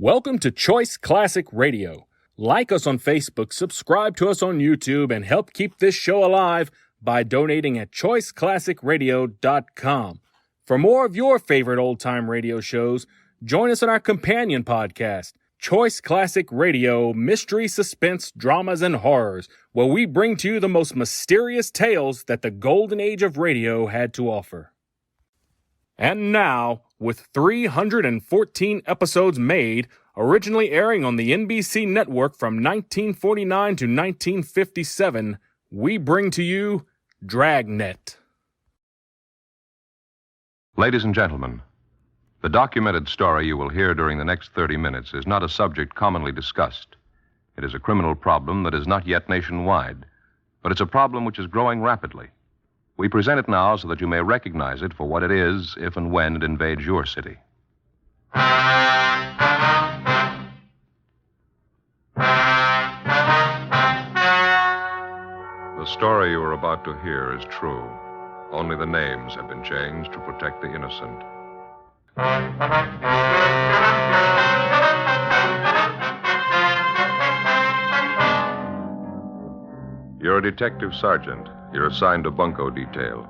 Welcome to Choice Classic Radio. Like us on Facebook, subscribe to us on YouTube, and help keep this show alive by donating at choiceclassicradio.com. For more of your favorite old-time radio shows, join us on our companion podcast, Choice Classic Radio, Mystery, Suspense, Dramas, and Horrors, where we bring to you the most mysterious tales that the golden age of radio had to offer. And now, with 314 episodes made, originally airing on the NBC network from 1949 to 1957, we bring to you Dragnet. Ladies and gentlemen, the documented story you will hear during the next 30 minutes is not a subject commonly discussed. It is a criminal problem that is not yet nationwide, but it's a problem which is growing rapidly. We present it now so that you may recognize it for what it is if and when it invades your city. The story you are about to hear is true. Only the names have been changed to protect the innocent. You're a detective sergeant. You're assigned to bunco detail.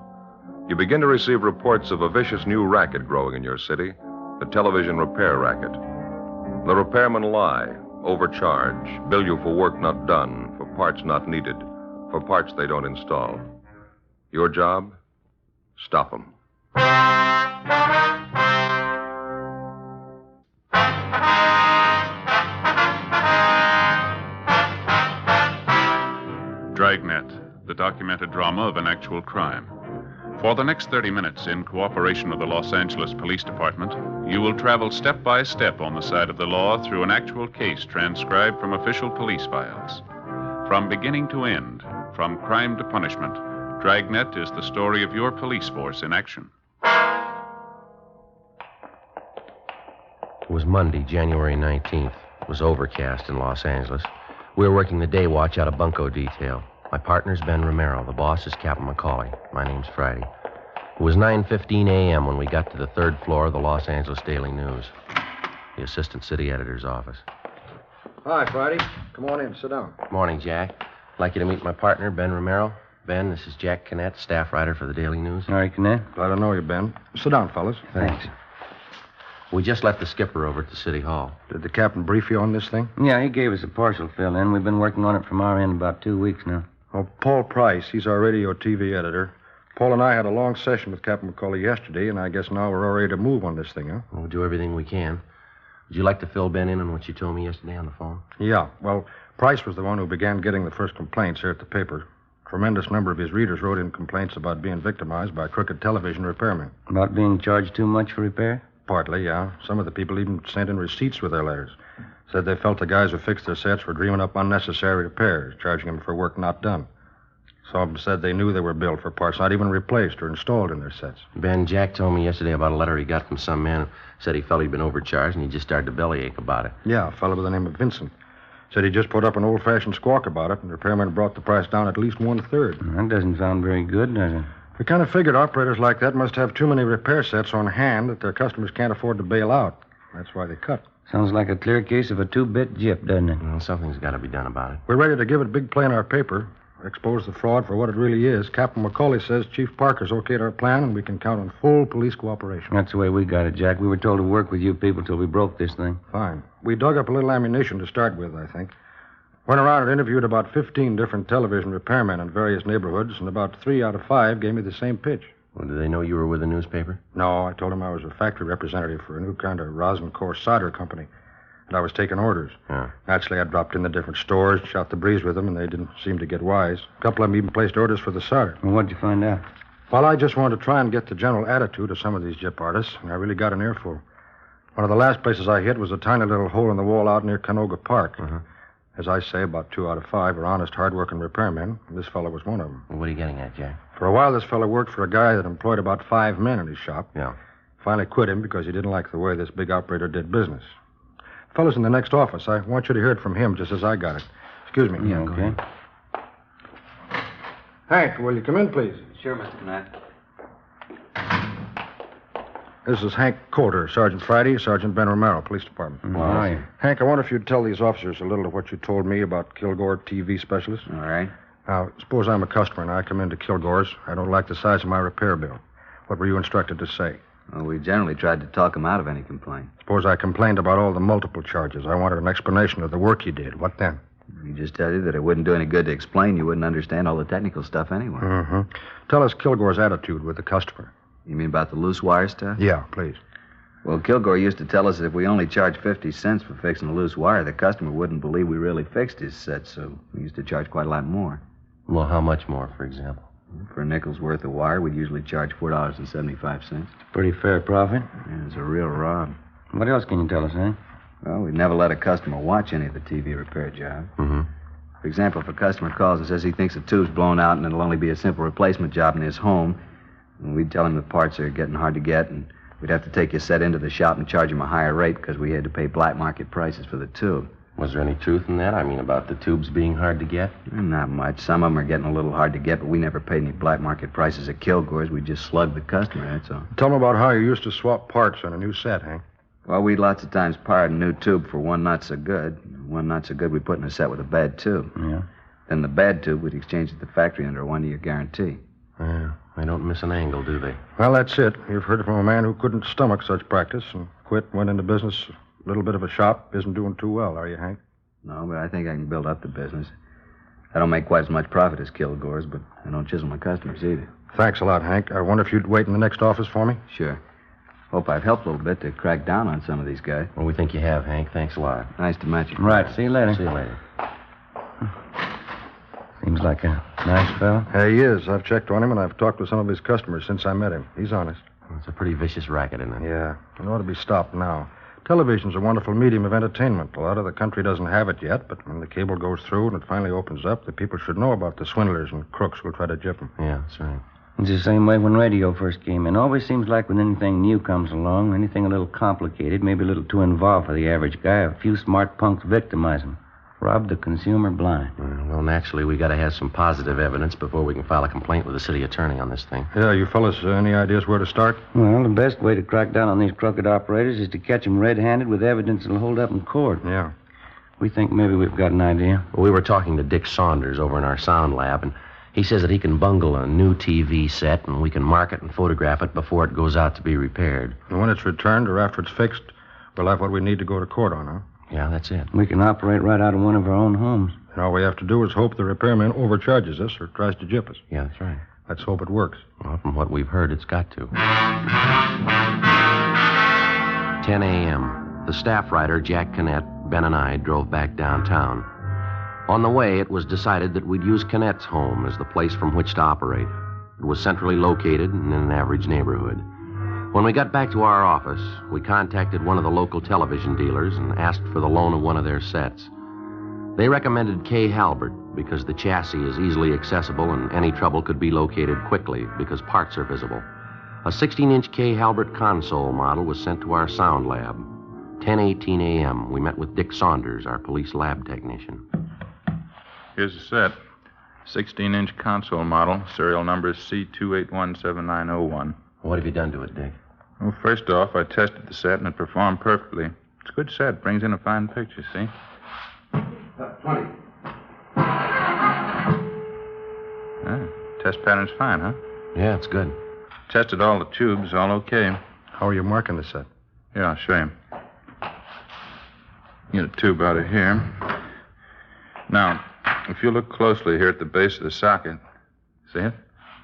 You begin to receive reports of a vicious new racket growing in your city, the television repair racket. The repairmen lie, overcharge, bill you for work not done, for parts not needed, for parts they don't install. Your job? Stop them. Dragnet, the documented drama of an actual crime. For the next 30 minutes, in cooperation with the Los Angeles Police Department, you will travel step by step on the side of the law through an actual case transcribed from official police files. From beginning to end, from crime to punishment, Dragnet is the story of your police force in action. It was Monday, January 19th. It was overcast in Los Angeles. We were working the day watch out of bunco detail. My partner's Ben Romero. The boss is Captain McCauley. My name's Friday. It was 9:15 a.m. when we got to the third floor of the Los Angeles Daily News, the assistant city editor's office. Hi, Friday. Come on in. Sit down. Morning, Jack. I'd like you to meet my partner, Ben Romero. Ben, this is Jack Kinnett, staff writer for the Daily News. All right, Kinnett. Glad to know you, Ben. Sit down, fellas. Thanks. We just left the skipper over at the city hall. Did the captain brief you on this thing? Yeah, he gave us a partial fill-in. We've been working on it from our end about 2 weeks now. Well, Paul Price, he's our radio TV editor. Paul and I had a long session with Captain McCauley yesterday, and I guess now we're all ready to move on this thing, huh? We'll do everything we can. Would you like to fill Ben in on what you told me yesterday on the phone? Yeah. Well, Price was the one who began getting the first complaints here at the paper. A tremendous number of his readers wrote in complaints about being victimized by crooked television repairmen. About being charged too much for repair? Partly, yeah. Some of the people even sent in receipts with their letters. Said they felt the guys who fixed their sets were dreaming up unnecessary repairs, charging them for work not done. Some of them said they knew they were billed for parts not even replaced or installed in their sets. Ben, Jack told me yesterday about a letter he got from some man who said he felt he'd been overcharged, and he just started to bellyache about it. Yeah, a fellow by the name of Vincent. Said he just put up an old-fashioned squawk about it, and the repairman brought the price down at least 1/3. That doesn't sound very good, does it? We kind of figured operators like that must have too many repair sets on hand that their customers can't afford to bail out. That's why they cut. Sounds like a clear case of a two-bit gyp, doesn't it? Well, something's got to be done about it. We're ready to give it big play in our paper, expose the fraud for what it really is. Captain McCauley says Chief Parker's okayed our plan, and we can count on full police cooperation. That's the way we got it, Jack. We were told to work with you people till we broke this thing. Fine. We dug up a little ammunition to start with, I think. Went around and interviewed about 15 different television repairmen in various neighborhoods, and about 3 out of 5 gave me the same pitch. Well, did they know you were with the newspaper? No, I told them I was a factory representative for a new kind of rosin core solder company, and I was taking orders. Yeah. Naturally, I dropped in the different stores, shot the breeze with them, and they didn't seem to get wise. A couple of them even placed orders for the solder. Well, what'd you find out? Well, I just wanted to try and get the general attitude of some of these gyp artists, and I really got an earful. One of the last places I hit was a tiny little hole in the wall out near Canoga Park. Uh-huh. As I say, about 2 out of 5 are honest, hard-working repairmen, and this fellow was one of them. Well, what are you getting at, Jack? For a while, this fellow worked for a guy that employed about 5 men in his shop. Yeah. Finally quit him because he didn't like the way this big operator did business. Fellow's in the next office. I want you to hear it from him just as I got it. Excuse me. Yeah, okay. Hank, will you come in, please? Sure, Mr. Knapp. This is Hank Coulter, Sergeant Friday, Sergeant Ben Romero, Police Department. All right. Hank, I wonder if you'd tell these officers a little of what you told me about Kilgore TV specialist. All right. Now, suppose I'm a customer and I come into Kilgore's. I don't like the size of my repair bill. What were you instructed to say? Well, we generally tried to talk him out of any complaint. Suppose I complained about all the multiple charges. I wanted an explanation of the work you did. What then? We just tell you that it wouldn't do any good to explain. You wouldn't understand all the technical stuff anyway. Mm-hmm. Tell us Kilgore's attitude with the customer. You mean about the loose wire stuff? Yeah, please. Well, Kilgore used to tell us that if we only charged 50 cents for fixing a loose wire, the customer wouldn't believe we really fixed his set, so we used to charge quite a lot more. Well, how much more, for example? For a nickel's worth of wire, we'd usually charge $4.75. Pretty fair profit. Yeah, it's a real rob. What else can you tell us, Hank? Well, we'd never let a customer watch any of the TV repair jobs. Mm-hmm. For example, if a customer calls and says he thinks the tube's blown out and it'll only be a simple replacement job in his home, and we'd tell him the parts are getting hard to get, and we'd have to take his set into the shop and charge him a higher rate because we had to pay black market prices for the tube. Was there any truth in that? I mean, about the tubes being hard to get? Not much. Some of them are getting a little hard to get, but we never paid any black market prices at Kilgore's. We just slugged the customer, that's all. Tell me about how you used to swap parts on a new set, Hank. Well, we'd lots of times pirate a new tube for one not so good. One not so good we put in a set with a bad tube. Yeah. Then the bad tube we'd exchange at the factory under a 1-year guarantee. Yeah, they don't miss an angle, do they? Well, that's it. You've heard it from a man who couldn't stomach such practice and quit, went into business, a little bit of a shop. Isn't doing too well, are you, Hank? No, but I think I can build up the business. I don't make quite as much profit as Kilgore's, but I don't chisel my customers either. Thanks a lot, Hank. I wonder if you'd wait in the next office for me? Sure. Hope I've helped a little bit to crack down on some of these guys. Well, we think you have, Hank. Thanks a lot. Nice to meet you. Right. See you later. See you later. Seems like a nice fellow. Yeah, he is. I've checked on him, and I've talked with some of his customers since I met him. He's honest. It's a pretty vicious racket, isn't it? Yeah. It ought to be stopped now. Television's a wonderful medium of entertainment. A lot of the country doesn't have it yet, but when the cable goes through and it finally opens up, the people should know about the swindlers and crooks who'll try to gyp them. Yeah, that's right. It's the same way when radio first came in. Always seems like when anything new comes along, anything a little complicated, maybe a little too involved for the average guy, a few smart punks victimize him. Rob the consumer blind. Well, naturally, we got to have some positive evidence before we can file a complaint with the city attorney on this thing. Yeah, you fellas, any ideas where to start? Well, the best way to crack down on these crooked operators is to catch them red-handed with evidence that'll hold up in court. Yeah. We think maybe we've got an idea. Well, we were talking to Dick Saunders over in our sound lab, and he says that he can bungle a new TV set, and we can mark it and photograph it before it goes out to be repaired. And when it's returned or after it's fixed, we'll have what we need to go to court on, huh? Yeah, that's it. We can operate right out of one of our own homes. And all we have to do is hope the repairman overcharges us or tries to gyp us. Yeah, that's right. Let's hope it works. Well, from what we've heard, it's got to. 10 a.m. The staff writer, Jack Kinnett, Ben, and I drove back downtown. On the way, it was decided that we'd use Kinnett's home as the place from which to operate. It was centrally located and in an average neighborhood. When we got back to our office, we contacted one of the local television dealers and asked for the loan of one of their sets. They recommended K. Halbert because the chassis is easily accessible and any trouble could be located quickly because parts are visible. A 16-inch K. Halbert console model was sent to our sound lab. 10:18 a.m., we met with Dick Saunders, our police lab technician. Here's the set. 16-inch console model, serial number C2817901. What have you done to it, Dick? Well, first off, I tested the set and it performed perfectly. It's a good set. Brings in a fine picture, see? 20. Test pattern's fine, huh? Yeah, it's good. Tested all the tubes, all okay. How are you marking the set? Yeah, I'll show you. Get a tube out of here. Now, if you look closely here at the base of the socket, see it?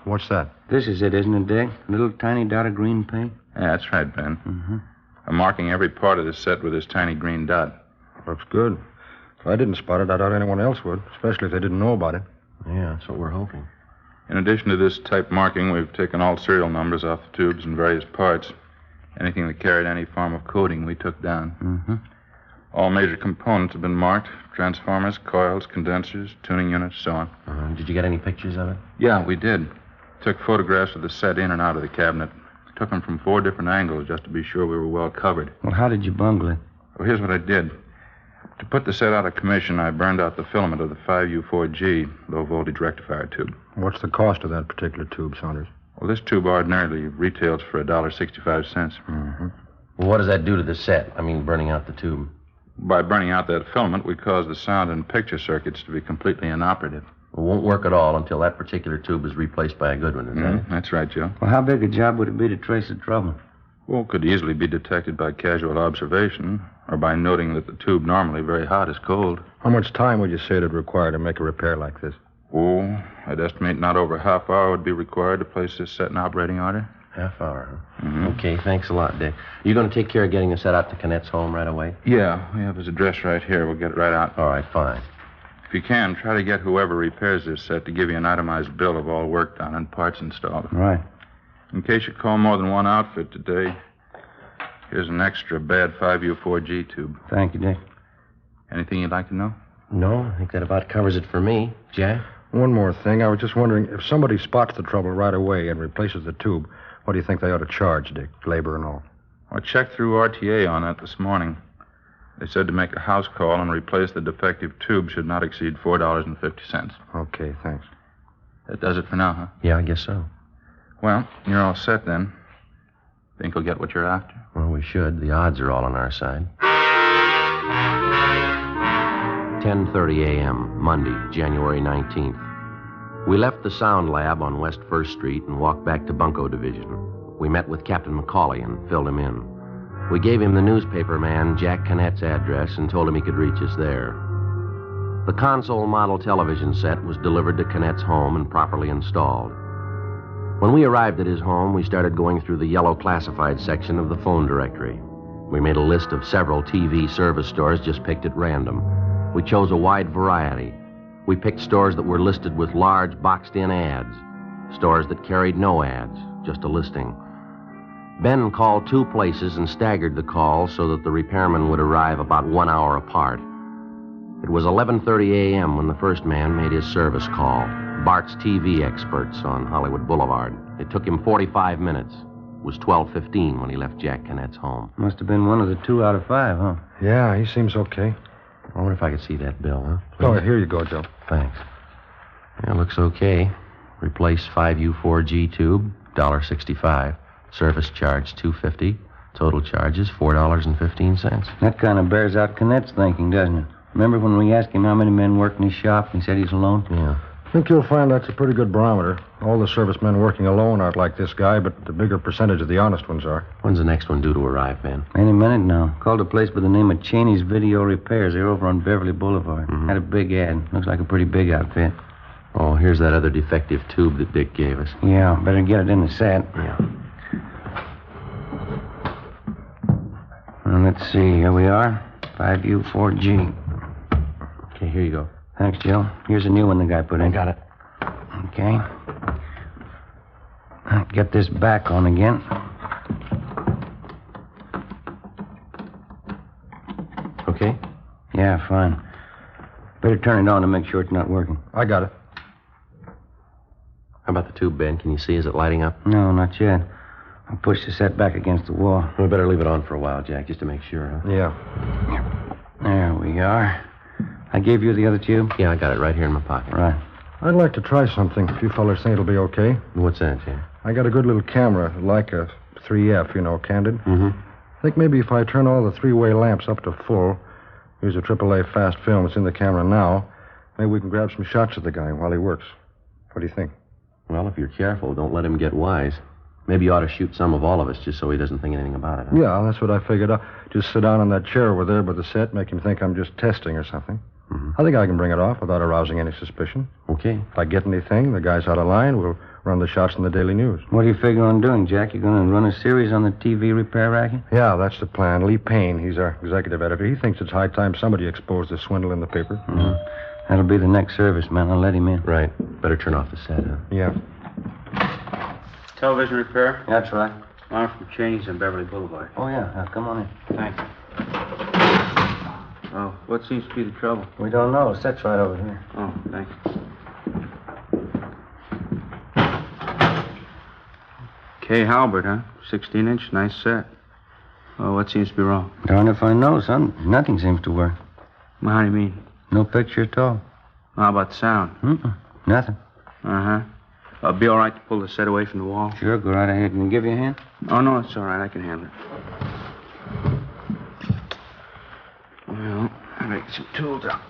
What's that? This is it, isn't it, Dick? A little tiny dot of green paint? Yeah, that's right, Ben. Mm-hmm. I'm marking every part of the set with this tiny green dot. Looks good. If I didn't spot it, I doubt anyone else would, especially if they didn't know about it. Yeah, that's what we're hoping. In addition to this type marking, we've taken all serial numbers off the tubes and various parts. Anything that carried any form of coding, we took down. Mm-hmm. All major components have been marked. Transformers, coils, condensers, tuning units, so on. Did you get any pictures of it? Yeah, we did. Took photographs of the set in and out of the cabinet. Took them from 4 different angles just to be sure we were well covered. Well, how did you bungle it? Well, here's what I did. To put the set out of commission, I burned out the filament of the 5U4G low-voltage rectifier tube. What's the cost of that particular tube, Saunders? Well, this tube ordinarily retails for $1.65. Well, what does that do to the set? I mean, burning out the tube. By burning out that filament, we cause the sound and picture circuits to be completely inoperative. It won't work at all until that particular tube is replaced by a good one, is that it? That's right, Joe. Well, how big a job would it be to trace the trouble? Well, it could easily be detected by casual observation or by noting that the tube normally very hot is cold. How much time would you say it'd require to make a repair like this? Oh, I'd estimate not over a half hour would be required to place this set in operating order. Half hour, huh? Okay, thanks a lot, Dick. You going to take care of getting the set out to Canette's home right away? Yeah, we have his address right here. We'll get it right out. All right, fine. If you can, try to get whoever repairs this set to give you an itemized bill of all work done and parts installed. Right. In case you call more than one outfit today, here's an extra bad 5U4G tube. Thank you, Dick. Anything you'd like to know? No, I think that about covers it for me. Jack? One more thing. I was just wondering, if somebody spots the trouble right away and replaces the tube, what do you think they ought to charge, Dick? Labor and all. I checked through RTA on that this morning. They said to make a house call and replace the defective tube should not exceed $4.50. Okay, thanks. That does it for now, huh? Yeah, I guess so. Well, you're all set then. Think you'll get what you're after? Well, we should. The odds are all on our side. 10:30 a.m., Monday, January 19th. We left the sound lab on West 1st Street and walked back to Bunko Division. We met with Captain McCauley and filled him in. We gave him the newspaper man, Jack Canette's address, and told him he could reach us there. The console model television set was delivered to Canette's home and properly installed. When we arrived at his home, we started going through the yellow classified section of the phone directory. We made a list of several TV service stores just picked at random. We chose a wide variety. We picked stores that were listed with large boxed-in ads, stores that carried no ads, just a listing. Ben called 2 places and staggered the calls so that the repairman would arrive about 1 hour apart. It was 11:30 a.m. when the first man made his service call, Bart's TV experts on Hollywood Boulevard. It took him 45 minutes. It was 12:15 when he left Jack Canette's home. Must have been one of the 2 out of 5, huh? Yeah, he seems okay. I wonder if I could see that bill, huh? Oh, here you go, Joe. Thanks. Yeah, looks okay. Replace 5U4G tube, $1.65. Service charge, $2.50. Total charges, $4.15. That kind of bears out Canette's thinking, doesn't it? Remember when we asked him how many men worked in his shop and he said he's alone? Yeah. I think you'll find that's a pretty good barometer. All the servicemen working alone aren't like this guy, but the bigger percentage of the honest ones are. When's the next one due to arrive, Ben? Any minute now. Called a place by the name of Cheney's Video Repairs. They're over on Beverly Boulevard. Had a big ad. Looks like a pretty big outfit. Oh, here's that other defective tube that Dick gave us. Yeah, better get it in the set. Yeah. Well, let's see. Here we are. 5U4G. Okay, here you go. Thanks, Joe. Here's a new one the guy put in. I got it. Okay. Get this back on again. Okay? Yeah, fine. Better turn it on to make sure it's not working. I got it. How about the tube, Ben? Can you see? Is it lighting up? No, not yet. I'll push the set back against the wall. We better leave it on for a while, Jack, just to make sure, huh? Yeah. There we are. I gave you the other tube? Yeah, I got it right here in my pocket. Right. I'd like to try something, if you fellers think it'll be okay. What's that, Jack? I got a good little camera, like a 3F, candid. Mm-hmm. I think maybe if I turn all the 3-way lamps up to full, use a AAA fast film that's in the camera now, maybe we can grab some shots of the guy while he works. What do you think? Well, if you're careful, don't let him get wise. Maybe you ought to shoot some of all of us just so he doesn't think anything about it. Huh? Yeah, that's what I figured out. Just sit down on that chair over there by the set, make him think I'm just testing or something. Mm-hmm. I think I can bring it off without arousing any suspicion. Okay. If I get anything, the guy's out of line, we'll run the shots in the Daily News. What do you figure on doing, Jack? You going to run a series on the TV repair racket? Yeah, that's the plan. Lee Payne, he's our executive editor. He thinks it's high time somebody exposed this swindle in the paper. Mm-hmm. That'll be the next service, man. I'll let him in. Right. Better turn off the set, huh? Yeah. Television repair? That's right. I'm from Cheney's on Beverly Boulevard. Oh, yeah. Now, come on in. Thanks. Oh, what seems to be the trouble? We don't know. Set's right over here. Oh, thanks. Kay Halbert, huh? 16-inch, nice set. Oh, what seems to be wrong? Darn if I know, son. Nothing seems to work. Well, how do you mean? No picture at all. How about sound? Mm-mm. Nothing. Uh-huh. Be all right to pull the set away from the wall? Sure, go right ahead. Can I give you a hand? Oh, no, it's all right. I can handle it. Well, I'll make some tools out.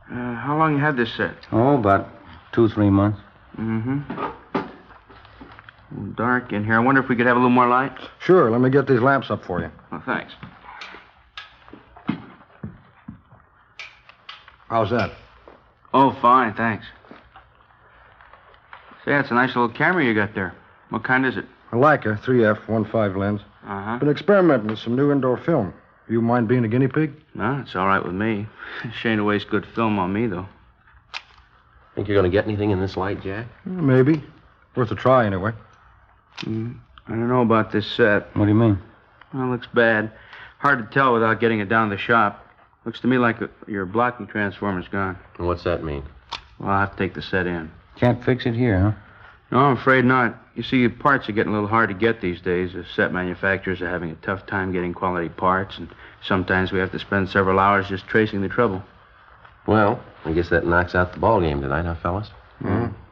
How long you had this set? Oh, about 2-3 months. Mm-hmm. Dark in here. I wonder if we could have a little more light? Sure, let me get these lamps up for you. Oh, thanks. How's that? Oh, fine, thanks. Say, that's a nice little camera you got there. What kind is it? A Leica 3F 1.5 lens. Uh-huh. Been experimenting with some new indoor film. You mind being a guinea pig? No, it's all right with me. Shame to waste good film on me, though. Think you're going to get anything in this light, Jack? Maybe. Worth a try, anyway. I don't know about this set. What do you mean? Well, it looks bad. Hard to tell without getting it down to the shop. Looks to me like your blocking transformer's gone. And what's that mean? Well, I'll have to take the set in. Can't fix it here, huh? No, I'm afraid not. You see, parts are getting a little hard to get these days. The set manufacturers are having a tough time getting quality parts, and sometimes we have to spend several hours just tracing the trouble. Well, I guess that knocks out the ball game tonight, huh, fellas?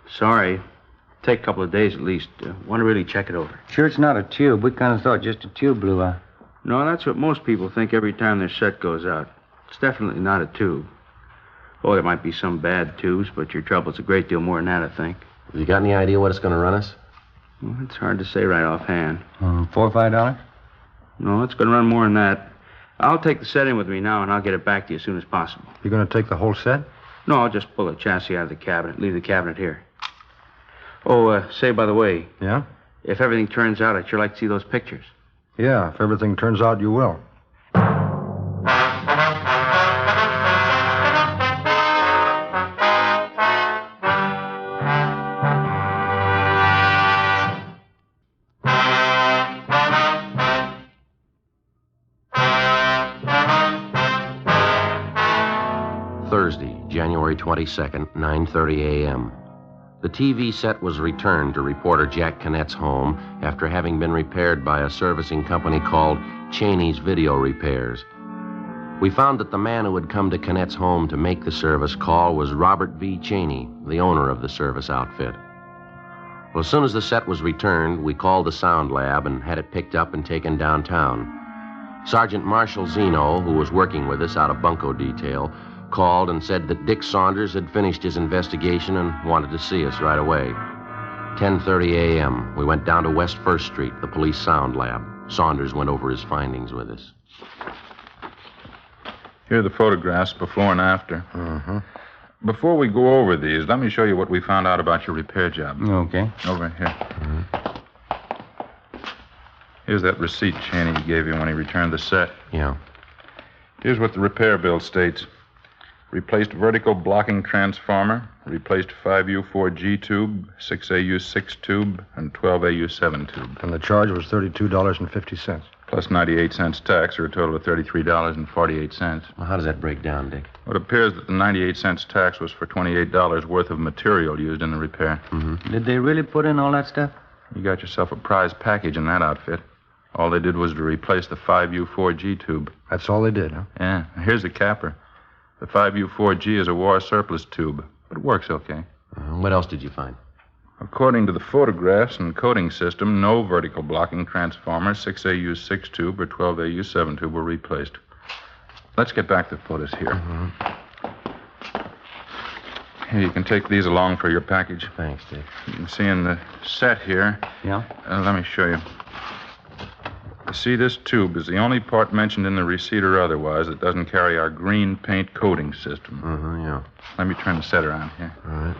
Sorry. Take a couple of days at least. Want to really check it over. Sure it's not a tube. We kind of thought just a tube blew out. No, that's what most people think every time their set goes out. It's definitely not a tube. Oh, there might be some bad tubes, but your trouble's a great deal more than that, I think. Have you got any idea what it's going to run us? Well, it's hard to say right offhand. $4 or $5? No, it's going to run more than that. I'll take the set in with me now, and I'll get it back to you as soon as possible. You going to take the whole set? No, I'll just pull the chassis out of the cabinet, leave the cabinet here. Oh, say, by the way, Yeah? if everything turns out, I'd sure like to see those pictures. Yeah, if everything turns out, you will. Thursday, January 22nd, 9:30 a.m. The TV set was returned to reporter Jack Cannett's home after having been repaired by a servicing company called Cheney's Video Repairs. We found that the man who had come to Cannett's home to make the service call was Robert V. Cheney, the owner of the service outfit. Well, as soon as the set was returned, we called the sound lab and had it picked up and taken downtown. Sergeant Marshall Zeno, who was working with us out of bunco detail, called and said that Dick Saunders had finished his investigation and wanted to see us right away. 10:30 a.m., we went down to West 1st Street, the police sound lab. Saunders went over his findings with us. Here are the photographs before and after. Mm-hmm. Before we go over these, let me show you what we found out about your repair job. Okay. Over here. Here's that receipt Cheney gave you when he returned the set. Yeah. Here's what the repair bill states. Replaced vertical blocking transformer, replaced 5U4G tube, 6AU6 tube, and 12AU7 tube. And the charge was $32.50. Plus 98 cents tax, or a total of $33.48. Well, how does that break down, Dick? Well, it appears that the 98 cents tax was for $28 worth of material used in the repair. Did they really put in all that stuff? You got yourself a prize package in that outfit. All they did was to replace the 5U4G tube. That's all they did, huh? Yeah, here's the capper. The 5U4G is a war surplus tube, but it works okay. What else did you find? According to the photographs and coding system, no vertical blocking transformer, 6AU6 tube, or 12AU7 tube were replaced. Let's get back to the photos here. Here, you can take these along for your package. Thanks, Dick. You can see in the set here. Yeah? Let me show you. You see, this tube is the only part mentioned in the receipt or otherwise that doesn't carry our green paint coating system. Yeah. Let me turn the set around here. All right.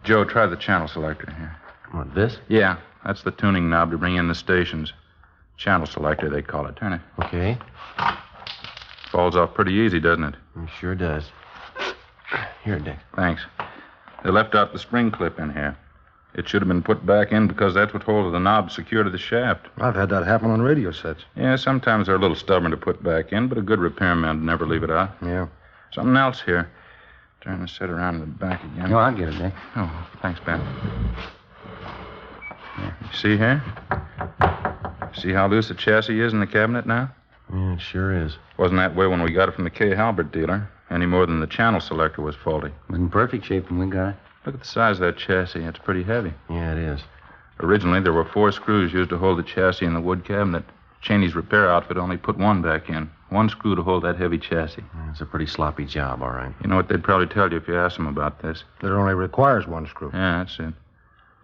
Joe, try the channel selector here. What, this? Yeah, that's the tuning knob to bring in the stations. Channel selector, they call it. Turn it. Okay. Falls off pretty easy, doesn't it? It sure does. Here, Dick. Thanks. They left out the spring clip in here. It should have been put back in because that's what holds the knob secure to the shaft. I've had that happen on radio sets. Yeah, sometimes they're a little stubborn to put back in, but a good repairman would never leave it out. Yeah. Something else here. Turn the set around to the back again. No, I'll get it, Dick. Oh, thanks, Ben. You see here? See how loose the chassis is in the cabinet now? Yeah, it sure is. Wasn't that way when we got it from the K. Halbert dealer, any more than the channel selector was faulty. It was in perfect shape when we got it. Look at the size of that chassis. It's pretty heavy. Yeah, it is. Originally, there were 4 screws used to hold the chassis in the wood cabinet. Cheney's repair outfit only put 1 back in. 1 screw to hold that heavy chassis. It's a pretty sloppy job, all right. You know what they'd probably tell you if you asked them about this. That it only requires 1 screw. Yeah, that's it.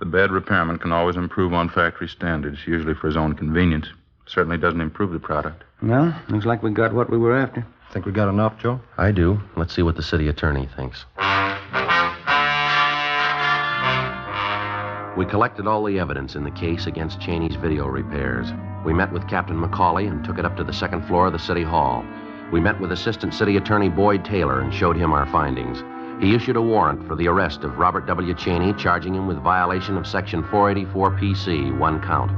The bad repairman can always improve on factory standards, usually for his own convenience. Certainly doesn't improve the product. Well, looks like we got what we were after. Think we got enough, Joe? I do. Let's see what the city attorney thinks. We collected all the evidence in the case against Cheney's video repairs. We met with Captain McCauley and took it up to the 2nd floor of the city hall. We met with Assistant City Attorney Boyd Taylor and showed him our findings. He issued a warrant for the arrest of Robert W. Cheney, charging him with violation of Section 484 PC, 1 count.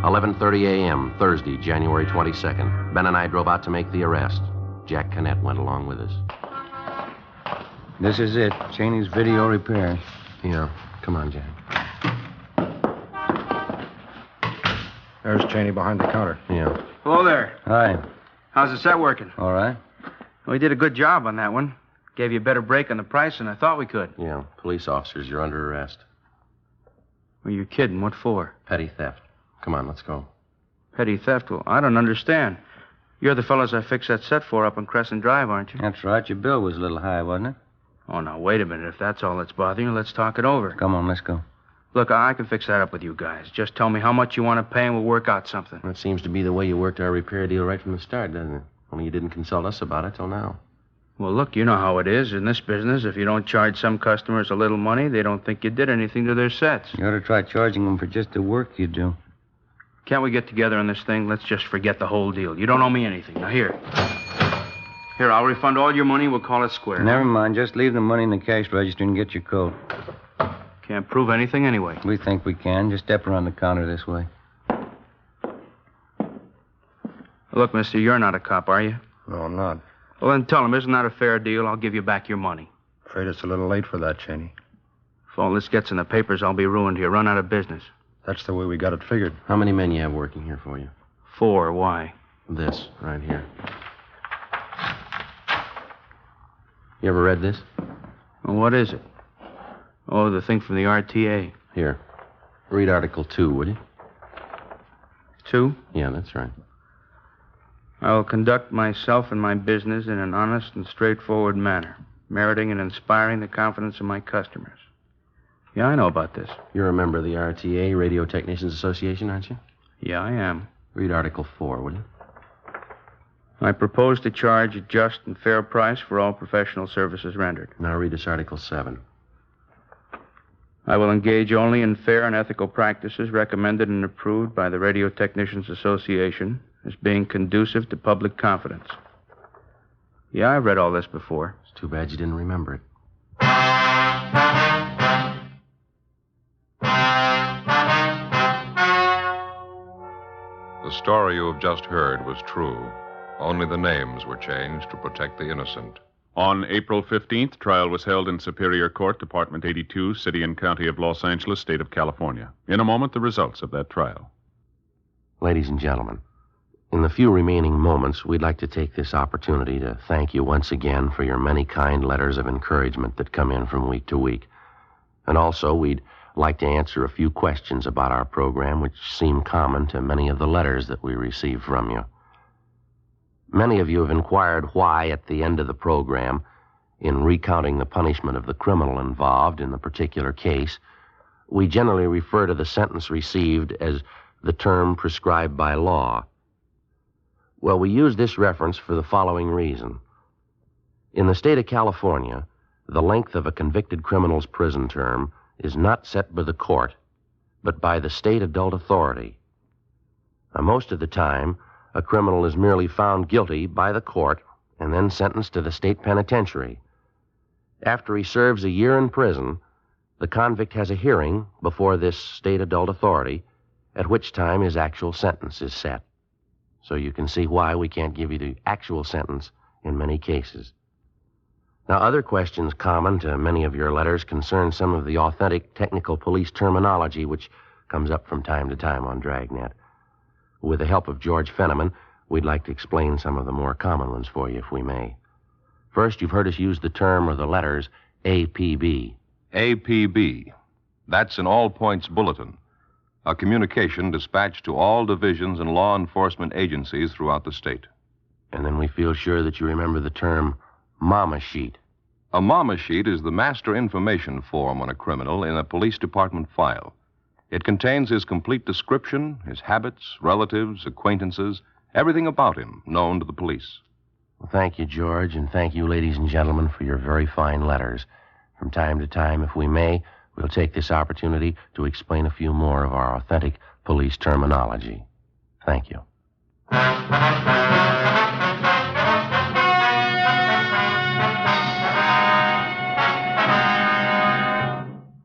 11:30 a.m., Thursday, January 22nd. Ben and I drove out to make the arrest. Jack Canet went along with us. This is it. Cheney's video repairs. Yeah, come on, Jack. There's Cheney behind the counter. Yeah. Hello there. Hi. How's the set working? All right. We did a good job on that one. Gave you a better break on the price than I thought we could. Yeah, police officers, you're under arrest. Well, you're kidding. What for? Petty theft. Come on, let's go. Petty theft? Well, I don't understand. You're the fellows I fixed that set for up on Crescent Drive, aren't you? That's right. Your bill was a little high, wasn't it? Oh, now, wait a minute. If that's all that's bothering you, let's talk it over. Come on, let's go. Look, I can fix that up with you guys. Just tell me how much you want to pay and we'll work out something. That seems to be the way you worked our repair deal right from the start, doesn't it? Only you didn't consult us about it till now. Well, look, you know how it is. In this business, if you don't charge some customers a little money, they don't think you did anything to their sets. You ought to try charging them for just the work you do. Can't we get together on this thing? Let's just forget the whole deal. You don't owe me anything. Now, here. Here, I'll refund all your money. We'll call it square. Never mind. Just leave the money in the cash register and get your coat. Can't prove anything anyway. We think we can. Just step around the counter this way. Look, mister, you're not a cop, are you? No, I'm not. Well, then tell him, isn't that a fair deal? I'll give you back your money. Afraid it's a little late for that, Cheney. If all this gets in the papers, I'll be ruined here. Run out of business. That's the way we got it figured. How many men you have working here for you? 4. Why? This, right here. You ever read this? Well, what is it? Oh, the thing from the RTA. Here. Read Article 2, would you? 2? Yeah, that's right. I will conduct myself and my business in an honest and straightforward manner, meriting and inspiring the confidence of my customers. Yeah, I know about this. You're a member of the RTA, Radio Technicians Association, aren't you? Yeah, I am. Read Article 4, would you? I propose to charge a just and fair price for all professional services rendered. Now read us Article 7. I will engage only in fair and ethical practices recommended and approved by the Radio Technicians Association as being conducive to public confidence. Yeah, I've read all this before. It's too bad you didn't remember it. The story you have just heard was true. Only the names were changed to protect the innocent. On April 15th, trial was held in Superior Court, Department 82, City and County of Los Angeles, State of California. In a moment, the results of that trial. Ladies and gentlemen, in the few remaining moments, we'd like to take this opportunity to thank you once again for your many kind letters of encouragement that come in from week to week. And also, we'd like to answer a few questions about our program which seem common to many of the letters that we receive from you. Many of you have inquired why, at the end of the program, in recounting the punishment of the criminal involved in the particular case, we generally refer to the sentence received as the term prescribed by law. Well, we use this reference for the following reason. In the state of California, the length of a convicted criminal's prison term is not set by the court, but by the state adult authority. Now, most of the time, a criminal is merely found guilty by the court and then sentenced to the state penitentiary. After he serves a year in prison, the convict has a hearing before this state adult authority, at which time his actual sentence is set. So you can see why we can't give you the actual sentence in many cases. Now, other questions common to many of your letters concern some of the authentic technical police terminology which comes up from time to time on Dragnet. With the help of George Fenneman, we'd like to explain some of the more common ones for you, if we may. First, you've heard us use the term or the letters APB. APB. That's an all-points bulletin, a communication dispatched to all divisions and law enforcement agencies throughout the state. And then we feel sure that you remember the term Mama Sheet. A Mama Sheet is the master information form on a criminal in a police department file. It contains his complete description, his habits, relatives, acquaintances, everything about him known to the police. Well, thank you, George, and thank you, ladies and gentlemen, for your very fine letters. From time to time, if we may, we'll take this opportunity to explain a few more of our authentic police terminology. Thank you.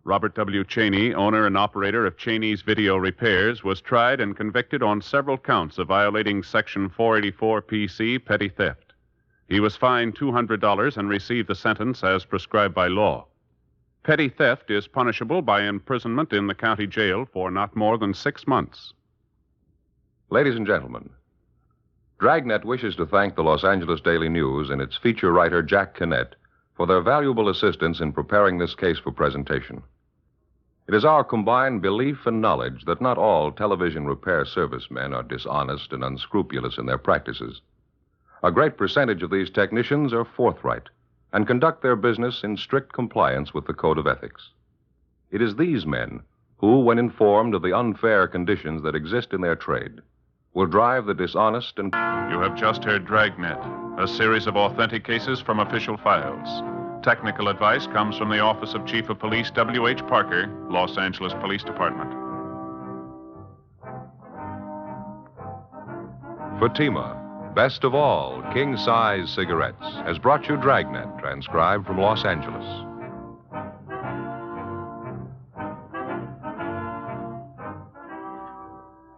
Robert W. Cheney, owner and operator of Cheney's Video Repairs, was tried and convicted on several counts of violating Section 484 PC, petty theft. He was fined $200 and received the sentence as prescribed by law. Petty theft is punishable by imprisonment in the county jail for not more than 6 months. Ladies and gentlemen, Dragnet wishes to thank the Los Angeles Daily News and its feature writer, Jack Kinnett, for their valuable assistance in preparing this case for presentation. It is our combined belief and knowledge that not all television repair servicemen are dishonest and unscrupulous in their practices. A great percentage of these technicians are forthright and conduct their business in strict compliance with the Code of Ethics. It is these men who, when informed of the unfair conditions that exist in their trade, will drive the dishonest and... You have just heard Dragnet, a series of authentic cases from official files. Technical advice comes from the Office of Chief of Police W.H. Parker, Los Angeles Police Department. Fatima, best of all king-size cigarettes, has brought you Dragnet, transcribed from Los Angeles.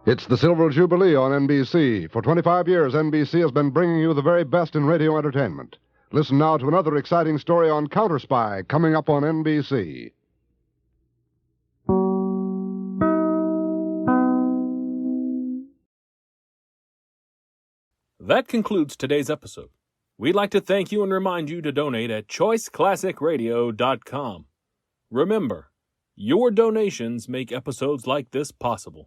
It's the Silver Jubilee on NBC. For 25 years, NBC has been bringing you the very best in radio entertainment. Listen now to another exciting story on Counter Spy coming up on NBC. That concludes today's episode. We'd like to thank you and remind you to donate at choiceclassicradio.com. Remember, your donations make episodes like this possible.